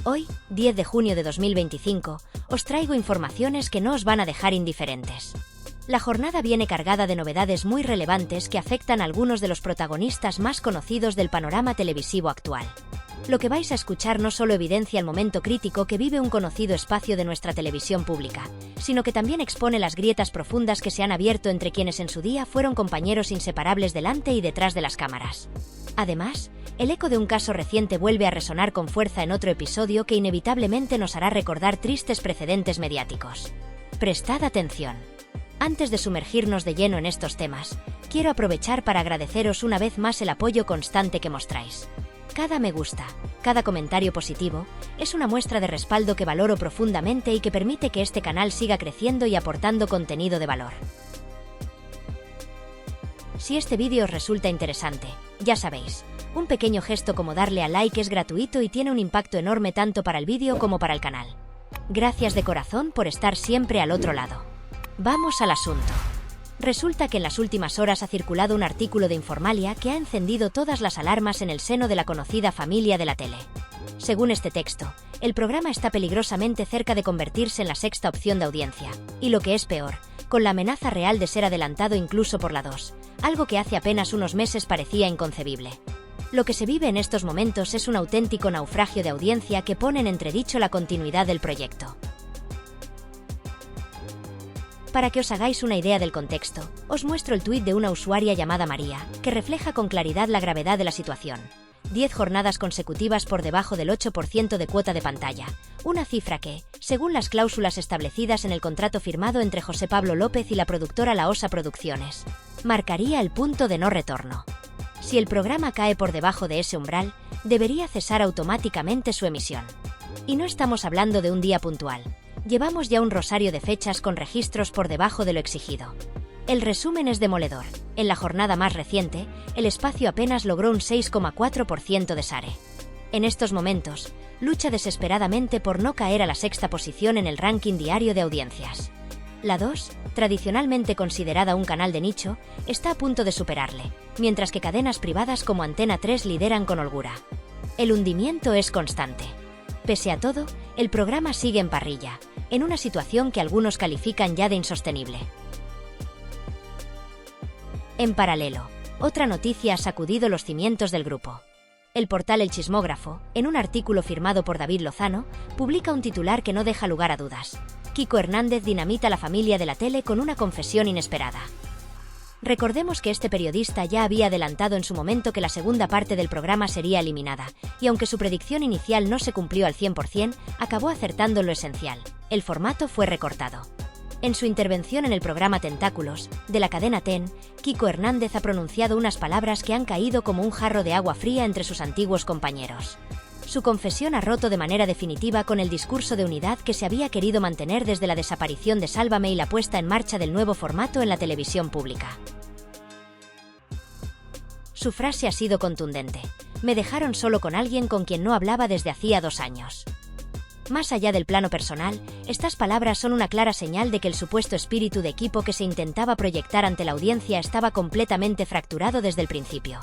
Hoy, 10 de junio de 2025, os traigo informaciones que no os van a dejar indiferentes. La jornada viene cargada de novedades muy relevantes que afectan a algunos de los protagonistas más conocidos del panorama televisivo actual. Lo que vais a escuchar no solo evidencia el momento crítico que vive un conocido espacio de nuestra televisión pública, sino que también expone las grietas profundas que se han abierto entre quienes en su día fueron compañeros inseparables delante y detrás de las cámaras. Además, el eco de un caso reciente vuelve a resonar con fuerza en otro episodio que inevitablemente nos hará recordar tristes precedentes mediáticos. Prestad atención. Antes de sumergirnos de lleno en estos temas, quiero aprovechar para agradeceros una vez más el apoyo constante que mostráis. Cada me gusta, cada comentario positivo, es una muestra de respaldo que valoro profundamente y que permite que este canal siga creciendo y aportando contenido de valor. Si este vídeo os resulta interesante, ya sabéis, un pequeño gesto como darle a like es gratuito y tiene un impacto enorme tanto para el vídeo como para el canal. Gracias de corazón por estar siempre al otro lado. Vamos al asunto. Resulta que en las últimas horas ha circulado un artículo de Informalia que ha encendido todas las alarmas en el seno de la conocida familia de la tele. Según este texto, el programa está peligrosamente cerca de convertirse en la sexta opción de audiencia, y lo que es peor, con la amenaza real de ser adelantado incluso por la 2, algo que hace apenas unos meses parecía inconcebible. Lo que se vive en estos momentos es un auténtico naufragio de audiencia que pone en entredicho la continuidad del proyecto. Para que os hagáis una idea del contexto, os muestro el tuit de una usuaria llamada María, que refleja con claridad la gravedad de la situación. 10 jornadas consecutivas por debajo del 8% de cuota de pantalla, una cifra que, según las cláusulas establecidas en el contrato firmado entre José Pablo López y la productora La Osa Producciones, marcaría el punto de no retorno. Si el programa cae por debajo de ese umbral, debería cesar automáticamente su emisión. Y no estamos hablando de un día puntual. Llevamos ya un rosario de fechas con registros por debajo de lo exigido. El resumen es demoledor. En la jornada más reciente, el espacio apenas logró un 6,4% de SARE. En estos momentos, lucha desesperadamente por no caer a la sexta posición en el ranking diario de audiencias. La 2, tradicionalmente considerada un canal de nicho, está a punto de superarle, mientras que cadenas privadas como Antena 3 lideran con holgura. El hundimiento es constante. Pese a todo, el programa sigue en parrilla, en una situación que algunos califican ya de insostenible. En paralelo, otra noticia ha sacudido los cimientos del grupo. El portal El Chismógrafo, en un artículo firmado por David Lozano, publica un titular que no deja lugar a dudas. Kiko Hernández dinamita la familia de la tele con una confesión inesperada. Recordemos que este periodista ya había adelantado en su momento que la segunda parte del programa sería eliminada, y aunque su predicción inicial no se cumplió al 100%, acabó acertando en lo esencial: el formato fue recortado. En su intervención en el programa Tentáculos, de la cadena TEN, Kiko Hernández ha pronunciado unas palabras que han caído como un jarro de agua fría entre sus antiguos compañeros. Su confesión ha roto de manera definitiva con el discurso de unidad que se había querido mantener desde la desaparición de Sálvame y la puesta en marcha del nuevo formato en la televisión pública. Su frase ha sido contundente: me dejaron solo con alguien con quien no hablaba desde hacía 2 años. Más allá del plano personal, estas palabras son una clara señal de que el supuesto espíritu de equipo que se intentaba proyectar ante la audiencia estaba completamente fracturado desde el principio.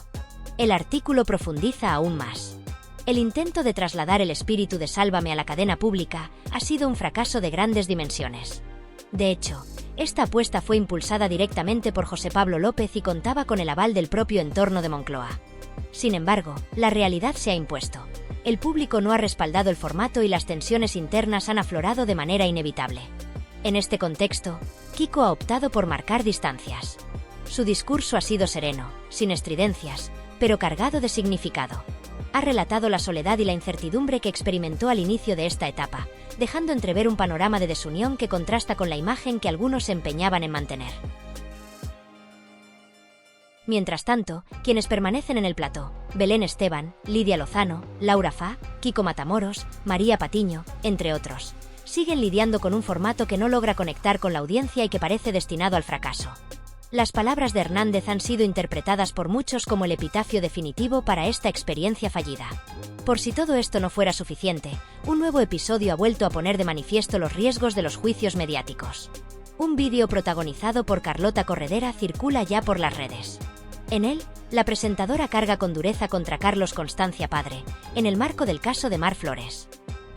El artículo profundiza aún más. El intento de trasladar el espíritu de Sálvame a la cadena pública ha sido un fracaso de grandes dimensiones. De hecho, esta apuesta fue impulsada directamente por José Pablo López y contaba con el aval del propio entorno de Moncloa. Sin embargo, la realidad se ha impuesto. El público no ha respaldado el formato y las tensiones internas han aflorado de manera inevitable. En este contexto, Kiko ha optado por marcar distancias. Su discurso ha sido sereno, sin estridencias, pero cargado de significado. Ha relatado la soledad y la incertidumbre que experimentó al inicio de esta etapa, dejando entrever un panorama de desunión que contrasta con la imagen que algunos se empeñaban en mantener. Mientras tanto, quienes permanecen en el plató, Belén Esteban, Lidia Lozano, Laura Fa, Kiko Matamoros, María Patiño, entre otros, siguen lidiando con un formato que no logra conectar con la audiencia y que parece destinado al fracaso. Las palabras de Hernández han sido interpretadas por muchos como el epitafio definitivo para esta experiencia fallida. Por si todo esto no fuera suficiente, un nuevo episodio ha vuelto a poner de manifiesto los riesgos de los juicios mediáticos. Un vídeo protagonizado por Carlota Corredera circula ya por las redes. En él, la presentadora carga con dureza contra Carlos Constancia padre, en el marco del caso de Mar Flores.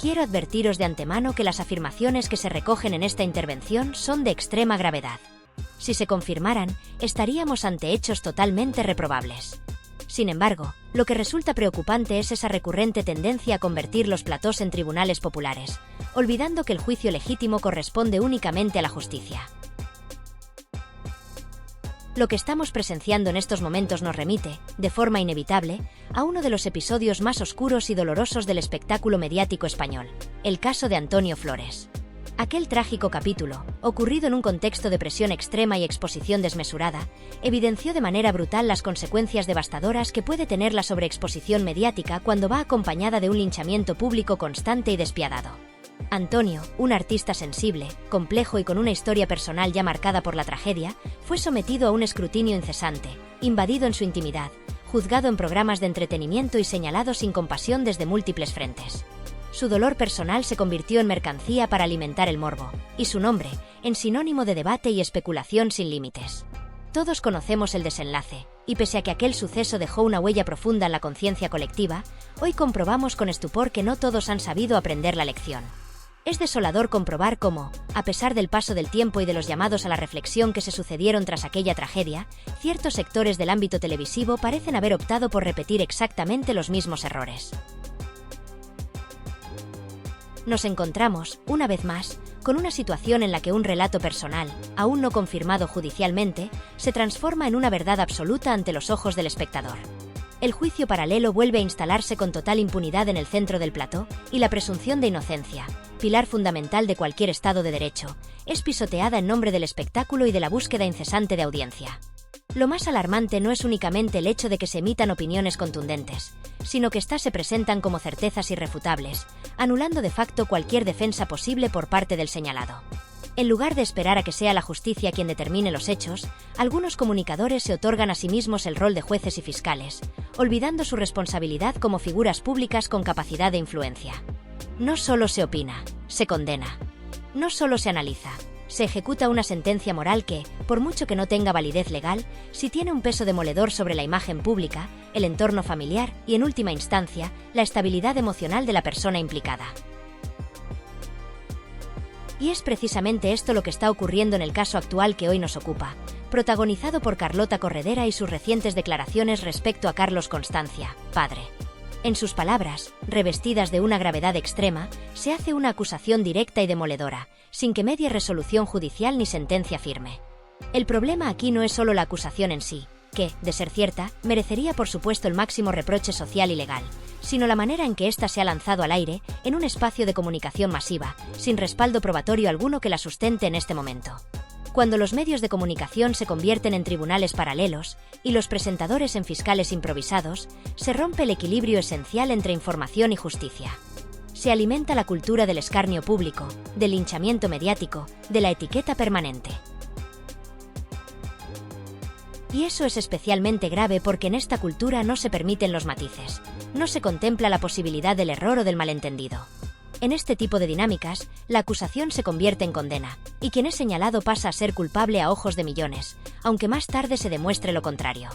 Quiero advertiros de antemano que las afirmaciones que se recogen en esta intervención son de extrema gravedad. Si se confirmaran, estaríamos ante hechos totalmente reprobables. Sin embargo, lo que resulta preocupante es esa recurrente tendencia a convertir los platós en tribunales populares, olvidando que el juicio legítimo corresponde únicamente a la justicia. Lo que estamos presenciando en estos momentos nos remite, de forma inevitable, a uno de los episodios más oscuros y dolorosos del espectáculo mediático español, el caso de Antonio Flores. Aquel trágico capítulo, ocurrido en un contexto de presión extrema y exposición desmesurada, evidenció de manera brutal las consecuencias devastadoras que puede tener la sobreexposición mediática cuando va acompañada de un linchamiento público constante y despiadado. Antonio, un artista sensible, complejo y con una historia personal ya marcada por la tragedia, fue sometido a un escrutinio incesante, invadido en su intimidad, juzgado en programas de entretenimiento y señalado sin compasión desde múltiples frentes. Su dolor personal se convirtió en mercancía para alimentar el morbo, y su nombre, en sinónimo de debate y especulación sin límites. Todos conocemos el desenlace, y pese a que aquel suceso dejó una huella profunda en la conciencia colectiva, hoy comprobamos con estupor que no todos han sabido aprender la lección. Es desolador comprobar cómo, a pesar del paso del tiempo y de los llamados a la reflexión que se sucedieron tras aquella tragedia, ciertos sectores del ámbito televisivo parecen haber optado por repetir exactamente los mismos errores. Nos encontramos, una vez más, con una situación en la que un relato personal, aún no confirmado judicialmente, se transforma en una verdad absoluta ante los ojos del espectador. El juicio paralelo vuelve a instalarse con total impunidad en el centro del plató, y la presunción de inocencia, pilar fundamental de cualquier Estado de Derecho, es pisoteada en nombre del espectáculo y de la búsqueda incesante de audiencia. Lo más alarmante no es únicamente el hecho de que se emitan opiniones contundentes, sino que éstas se presentan como certezas irrefutables, anulando de facto cualquier defensa posible por parte del señalado. En lugar de esperar a que sea la justicia quien determine los hechos, algunos comunicadores se otorgan a sí mismos el rol de jueces y fiscales, olvidando su responsabilidad como figuras públicas con capacidad de influencia. No solo se opina, se condena. No solo se analiza, se ejecuta una sentencia moral que, por mucho que no tenga validez legal, sí tiene un peso demoledor sobre la imagen pública, el entorno familiar y, en última instancia, la estabilidad emocional de la persona implicada. Y es precisamente esto lo que está ocurriendo en el caso actual que hoy nos ocupa, protagonizado por Carlota Corredera y sus recientes declaraciones respecto a Carlos Constancia, padre. En sus palabras, revestidas de una gravedad extrema, se hace una acusación directa y demoledora, sin que medie resolución judicial ni sentencia firme. El problema aquí no es solo la acusación en sí, que, de ser cierta, merecería por supuesto el máximo reproche social y legal, sino la manera en que ésta se ha lanzado al aire, en un espacio de comunicación masiva, sin respaldo probatorio alguno que la sustente en este momento. Cuando los medios de comunicación se convierten en tribunales paralelos y los presentadores en fiscales improvisados, se rompe el equilibrio esencial entre información y justicia. Se alimenta la cultura del escarnio público, del linchamiento mediático, de la etiqueta permanente. Y eso es especialmente grave porque en esta cultura no se permiten los matices, no se contempla la posibilidad del error o del malentendido. En este tipo de dinámicas, la acusación se convierte en condena, y quien es señalado pasa a ser culpable a ojos de millones, aunque más tarde se demuestre lo contrario.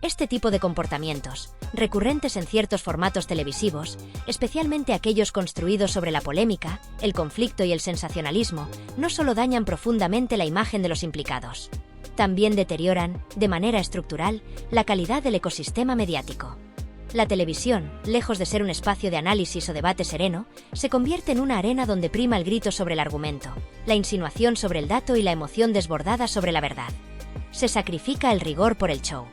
Este tipo de comportamientos, recurrentes en ciertos formatos televisivos, especialmente aquellos construidos sobre la polémica, el conflicto y el sensacionalismo, no solo dañan profundamente la imagen de los implicados, también deterioran, de manera estructural, la calidad del ecosistema mediático. La televisión, lejos de ser un espacio de análisis o debate sereno, se convierte en una arena donde prima el grito sobre el argumento, la insinuación sobre el dato y la emoción desbordada sobre la verdad. Se sacrifica el rigor por el show.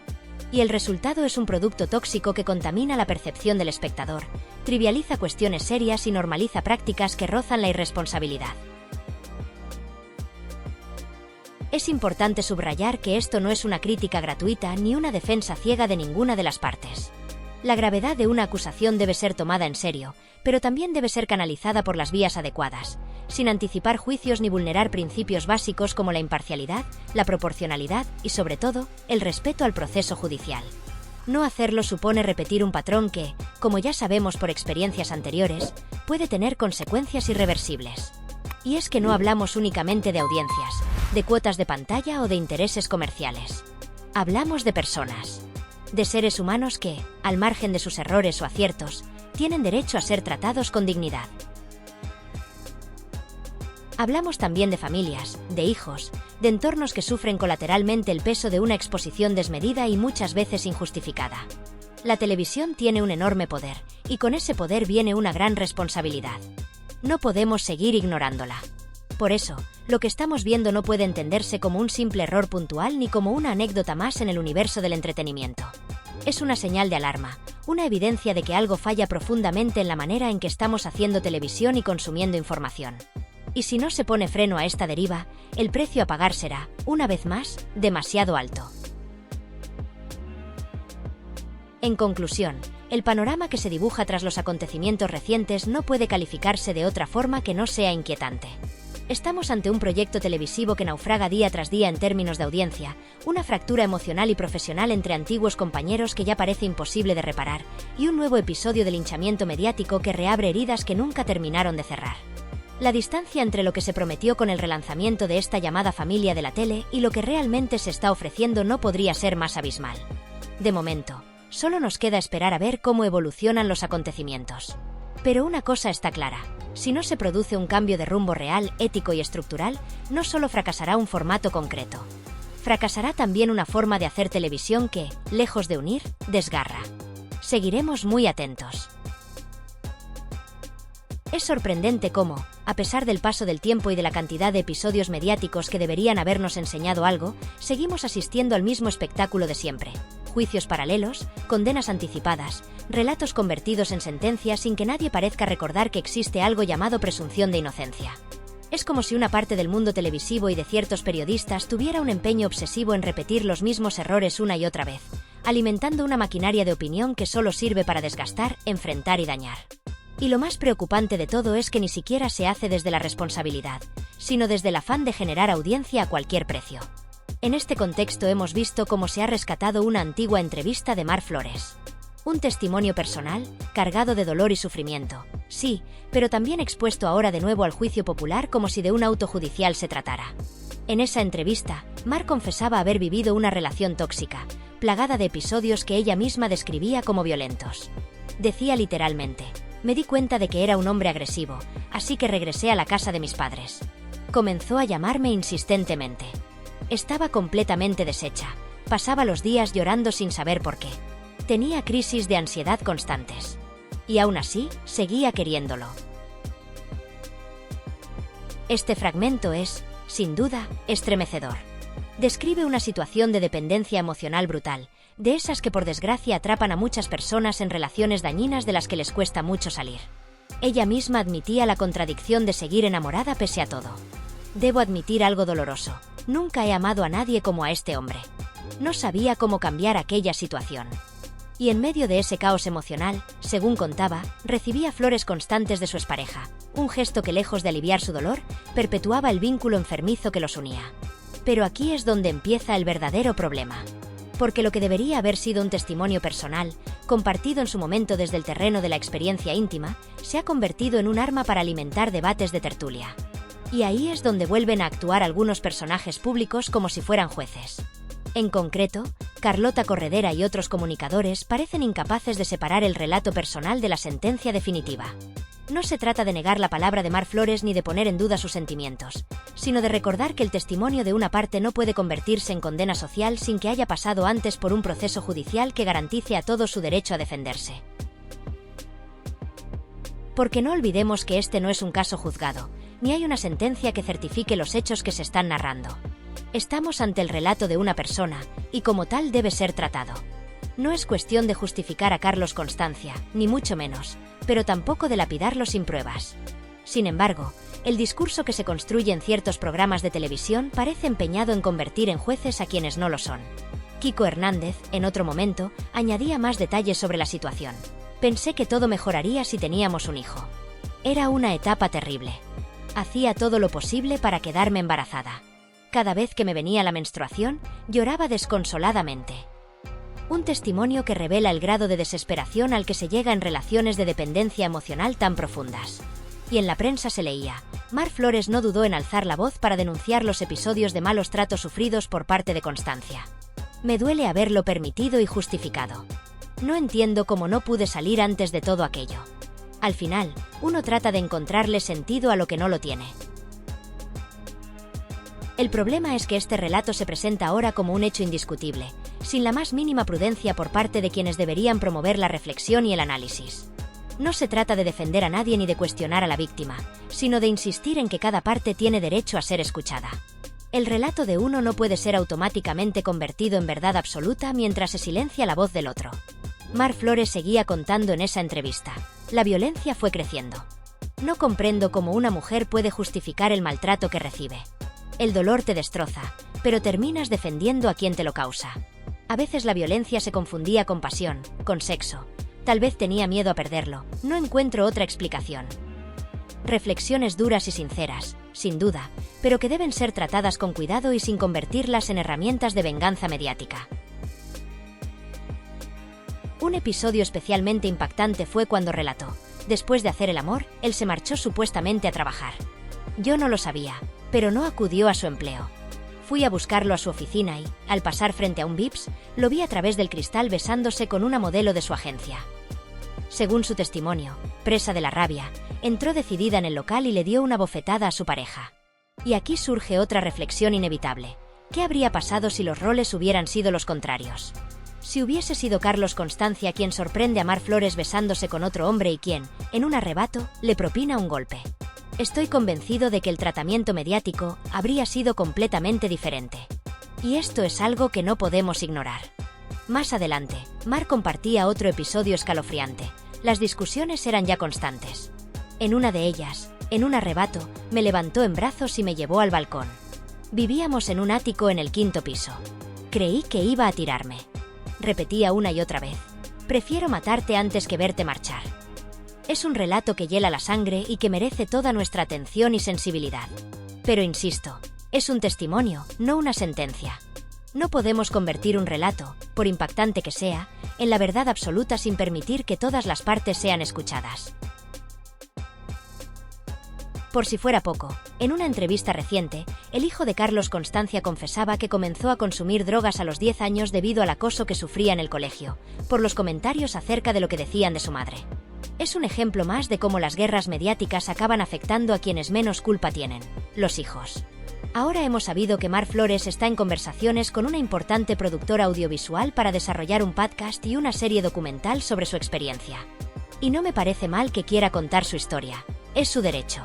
Y el resultado es un producto tóxico que contamina la percepción del espectador, trivializa cuestiones serias y normaliza prácticas que rozan la irresponsabilidad. Es importante subrayar que esto no es una crítica gratuita ni una defensa ciega de ninguna de las partes. La gravedad de una acusación debe ser tomada en serio, pero también debe ser canalizada por las vías adecuadas, sin anticipar juicios ni vulnerar principios básicos como la imparcialidad, la proporcionalidad y, sobre todo, el respeto al proceso judicial. No hacerlo supone repetir un patrón que, como ya sabemos por experiencias anteriores, puede tener consecuencias irreversibles. Y es que no hablamos únicamente de audiencias, de cuotas de pantalla o de intereses comerciales. Hablamos de personas. De seres humanos que, al margen de sus errores o aciertos, tienen derecho a ser tratados con dignidad. Hablamos también de familias, de hijos, de entornos que sufren colateralmente el peso de una exposición desmedida y muchas veces injustificada. La televisión tiene un enorme poder, y con ese poder viene una gran responsabilidad. No podemos seguir ignorándola. Por eso, lo que estamos viendo no puede entenderse como un simple error puntual ni como una anécdota más en el universo del entretenimiento. Es una señal de alarma, una evidencia de que algo falla profundamente en la manera en que estamos haciendo televisión y consumiendo información. Y si no se pone freno a esta deriva, el precio a pagar será, una vez más, demasiado alto. En conclusión, el panorama que se dibuja tras los acontecimientos recientes no puede calificarse de otra forma que no sea inquietante. Estamos ante un proyecto televisivo que naufraga día tras día en términos de audiencia, una fractura emocional y profesional entre antiguos compañeros que ya parece imposible de reparar, y un nuevo episodio de linchamiento mediático que reabre heridas que nunca terminaron de cerrar. La distancia entre lo que se prometió con el relanzamiento de esta llamada familia de la tele y lo que realmente se está ofreciendo no podría ser más abismal. De momento, solo nos queda esperar a ver cómo evolucionan los acontecimientos. Pero una cosa está clara, si no se produce un cambio de rumbo real, ético y estructural, no solo fracasará un formato concreto. Fracasará también una forma de hacer televisión que, lejos de unir, desgarra. Seguiremos muy atentos. Es sorprendente cómo, a pesar del paso del tiempo y de la cantidad de episodios mediáticos que deberían habernos enseñado algo, seguimos asistiendo al mismo espectáculo de siempre. Juicios paralelos, condenas anticipadas, relatos convertidos en sentencias sin que nadie parezca recordar que existe algo llamado presunción de inocencia. Es como si una parte del mundo televisivo y de ciertos periodistas tuviera un empeño obsesivo en repetir los mismos errores una y otra vez, alimentando una maquinaria de opinión que solo sirve para desgastar, enfrentar y dañar. Y lo más preocupante de todo es que ni siquiera se hace desde la responsabilidad, sino desde el afán de generar audiencia a cualquier precio. En este contexto hemos visto cómo se ha rescatado una antigua entrevista de Mar Flores. Un testimonio personal, cargado de dolor y sufrimiento, sí, pero también expuesto ahora de nuevo al juicio popular como si de un auto judicial se tratara. En esa entrevista, Mar confesaba haber vivido una relación tóxica, plagada de episodios que ella misma describía como violentos. Decía literalmente: "Me di cuenta de que era un hombre agresivo, así que regresé a la casa de mis padres. Comenzó a llamarme insistentemente. Estaba completamente deshecha. Pasaba los días llorando sin saber por qué. Tenía crisis de ansiedad constantes. Y aún así, seguía queriéndolo". Este fragmento es, sin duda, estremecedor. Describe una situación de dependencia emocional brutal, de esas que por desgracia atrapan a muchas personas en relaciones dañinas de las que les cuesta mucho salir. Ella misma admitía la contradicción de seguir enamorada pese a todo. "Debo admitir algo doloroso. Nunca he amado a nadie como a este hombre. No sabía cómo cambiar aquella situación". Y en medio de ese caos emocional, según contaba, recibía flores constantes de su expareja, un gesto que lejos de aliviar su dolor, perpetuaba el vínculo enfermizo que los unía. Pero aquí es donde empieza el verdadero problema. Porque lo que debería haber sido un testimonio personal, compartido en su momento desde el terreno de la experiencia íntima, se ha convertido en un arma para alimentar debates de tertulia. Y ahí es donde vuelven a actuar algunos personajes públicos como si fueran jueces. En concreto, Carlota Corredera y otros comunicadores parecen incapaces de separar el relato personal de la sentencia definitiva. No se trata de negar la palabra de Mar Flores ni de poner en duda sus sentimientos, sino de recordar que el testimonio de una parte no puede convertirse en condena social sin que haya pasado antes por un proceso judicial que garantice a todos su derecho a defenderse. Porque no olvidemos que este no es un caso juzgado, ni hay una sentencia que certifique los hechos que se están narrando. Estamos ante el relato de una persona, y como tal debe ser tratado. No es cuestión de justificar a Carlos Constancia, ni mucho menos, pero tampoco de lapidarlo sin pruebas. Sin embargo, el discurso que se construye en ciertos programas de televisión parece empeñado en convertir en jueces a quienes no lo son. Kiko Hernández, en otro momento, añadía más detalles sobre la situación. "Pensé que todo mejoraría si teníamos un hijo. Era una etapa terrible. Hacía todo lo posible para quedarme embarazada. Cada vez que me venía la menstruación, lloraba desconsoladamente". Un testimonio que revela el grado de desesperación al que se llega en relaciones de dependencia emocional tan profundas. Y en la prensa se leía: "Mar Flores no dudó en alzar la voz para denunciar los episodios de malos tratos sufridos por parte de Constancia. Me duele haberlo permitido y justificado. No entiendo cómo no pude salir antes de todo aquello". Al final, uno trata de encontrarle sentido a lo que no lo tiene. El problema es que este relato se presenta ahora como un hecho indiscutible, sin la más mínima prudencia por parte de quienes deberían promover la reflexión y el análisis. No se trata de defender a nadie ni de cuestionar a la víctima, sino de insistir en que cada parte tiene derecho a ser escuchada. El relato de uno no puede ser automáticamente convertido en verdad absoluta mientras se silencia la voz del otro. Mar Flores seguía contando en esa entrevista. La violencia fue creciendo. No comprendo cómo una mujer puede justificar el maltrato que recibe. El dolor te destroza, pero terminas defendiendo a quien te lo causa. A veces la violencia se confundía con pasión, con sexo. Tal vez tenía miedo a perderlo. No encuentro otra explicación. Reflexiones duras y sinceras, sin duda, pero que deben ser tratadas con cuidado y sin convertirlas en herramientas de venganza mediática. Un episodio especialmente impactante fue cuando relató: después de hacer el amor, él se marchó supuestamente a trabajar. Yo no lo sabía, pero no acudió a su empleo. Fui a buscarlo a su oficina y, al pasar frente a un Vips, lo vi a través del cristal besándose con una modelo de su agencia. Según su testimonio, presa de la rabia, entró decidida en el local y le dio una bofetada a su pareja. Y aquí surge otra reflexión inevitable. ¿Qué habría pasado si los roles hubieran sido los contrarios? Si hubiese sido Carlos Constancia quien sorprende a Mar Flores besándose con otro hombre y quien, en un arrebato, le propina un golpe. Estoy convencido de que el tratamiento mediático habría sido completamente diferente. Y esto es algo que no podemos ignorar. Más adelante, Mar compartía otro episodio escalofriante. Las discusiones eran ya constantes. En una de ellas, en un arrebato, me levantó en brazos y me llevó al balcón. Vivíamos en un ático en el 5º piso. Creí que iba a tirarme. Repetía una y otra vez: prefiero matarte antes que verte marchar. Es un relato que hiela la sangre y que merece toda nuestra atención y sensibilidad. Pero insisto, es un testimonio, no una sentencia. No podemos convertir un relato, por impactante que sea, en la verdad absoluta sin permitir que todas las partes sean escuchadas. Por si fuera poco, en una entrevista reciente, el hijo de Carlos Constancia confesaba que comenzó a consumir drogas a los 10 años debido al acoso que sufría en el colegio, por los comentarios acerca de lo que decían de su madre. Es un ejemplo más de cómo las guerras mediáticas acaban afectando a quienes menos culpa tienen: los hijos. Ahora hemos sabido que Mar Flores está en conversaciones con una importante productora audiovisual para desarrollar un podcast y una serie documental sobre su experiencia. Y no me parece mal que quiera contar su historia, es su derecho.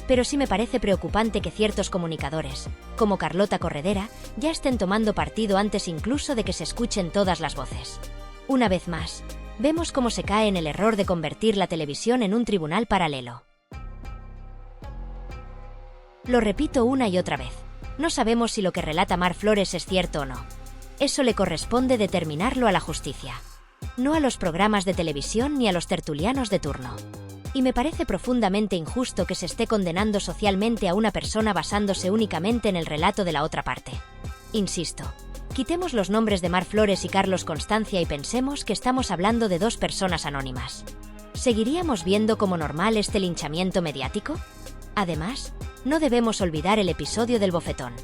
Pero sí me parece preocupante que ciertos comunicadores, como Carlota Corredera, ya estén tomando partido antes incluso de que se escuchen todas las voces. Una vez más, vemos cómo se cae en el error de convertir la televisión en un tribunal paralelo. Lo repito una y otra vez. No sabemos si lo que relata Mar Flores es cierto o no. Eso le corresponde determinarlo a la justicia. No a los programas de televisión ni a los tertulianos de turno. Y me parece profundamente injusto que se esté condenando socialmente a una persona basándose únicamente en el relato de la otra parte. Insisto, quitemos los nombres de Mar Flores y Carlos Constancia y pensemos que estamos hablando de dos personas anónimas. ¿Seguiríamos viendo como normal este linchamiento mediático? Además, no debemos olvidar el episodio del bofetón.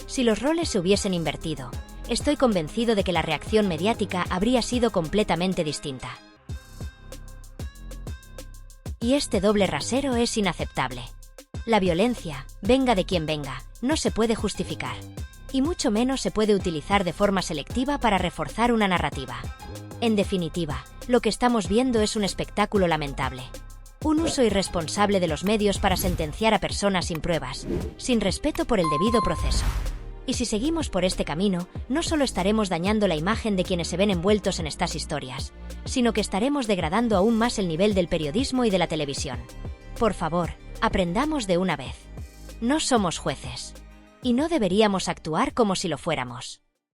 Si los roles se hubiesen invertido, estoy convencido de que la reacción mediática habría sido completamente distinta. Y este doble rasero es inaceptable. La violencia, venga de quien venga, no se puede justificar. Y mucho menos se puede utilizar de forma selectiva para reforzar una narrativa. En definitiva, lo que estamos viendo es un espectáculo lamentable. Un uso irresponsable de los medios para sentenciar a personas sin pruebas, sin respeto por el debido proceso. Y si seguimos por este camino, no solo estaremos dañando la imagen de quienes se ven envueltos en estas historias, sino que estaremos degradando aún más el nivel del periodismo y de la televisión. Por favor, aprendamos de una vez. No somos jueces. Y no deberíamos actuar como si lo fuéramos.